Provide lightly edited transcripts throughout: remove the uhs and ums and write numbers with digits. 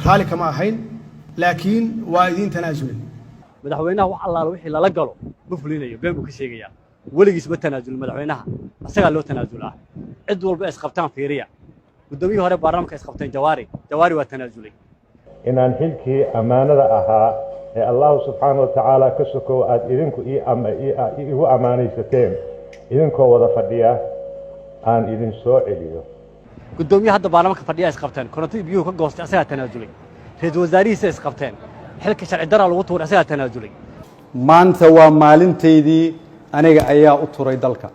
رالي كما هين لكن وايدين تنازل مدحوينها wax allaala wixii lala galo ma fulinayo been buu ka sheegaya waligiis ma tanaasul madaxweynaha asaga loo tanaasulaa cid walba is qabtaan fiiriya gudoomiyaha hore baarlamaanka is qabteen jawaari waa tanaasulay inaan xilkii amaanada ahaa ee Allah subhanahu wa ta'ala ka sokow aad idinku igu amaanaysateen idinkoo wada fadhiya aan idin soo celiyo gudoomiyaha hadda baarlamaanka fadhiya is qabteen korontada biyuhu ka goostay asaga tanaasulay ra'iisul wasaarihiisa is qabteen xilka sharci darro lagu tuuray asaga tanaasulay maanta waa maalinteedii aniga ayaa u turay dalka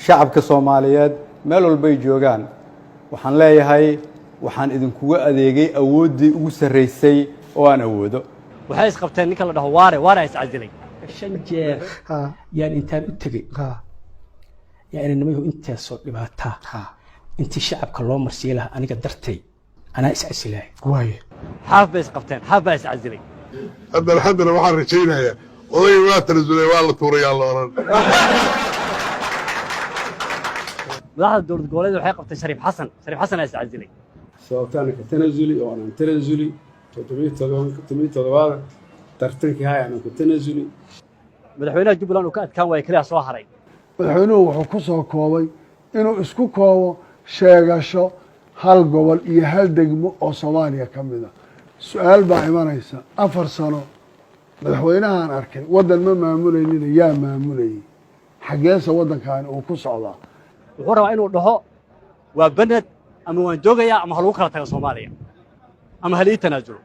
shacabka Soomaaliyeed meel walba ay joogaan waxaan leeyahay waxaan idinkugu adeegay awoodii ugu sareysay oo aan awoodo waxay is qabteen ninka la dhaho waare is casilay shan jeer yaan intaan u tagay yaan nimayo inta soo dhibaataa intii shacabka loo marsiin lahaa aniga dartay ana is casilay waaye xaaf bay is qabteen xaaf baa is casilay hadda waxaan rajaynayaa oday waa tanaasulay waa la tuurayaa la oran madaxda dowlad goboleed waxay qabtay Shariif Xasan is casilay sababtaan ka tanaasuli oo aan tanaasuli 77 tartankii hay aan ku tanaasuli madaxweynaha Jubbaland uu ka adkaan waayay kaliya soo haray madaxweynuhu wuxuu ku soo koobay inuu isku koobo sheegasho hal gobol iyo hal degmo oo Soomaaliya ka mid ah su'aal baa imanaysa 4 sano madaxweynahan arkay wadan ma maamulaynin yaa maamulayay xageesa wadankan uu ku socdaa wuxuu rabaa inuu dhaho waa banad ama waan joogayaa ama hal uu kala tago Soomaaliya ama hal ii tanaasulo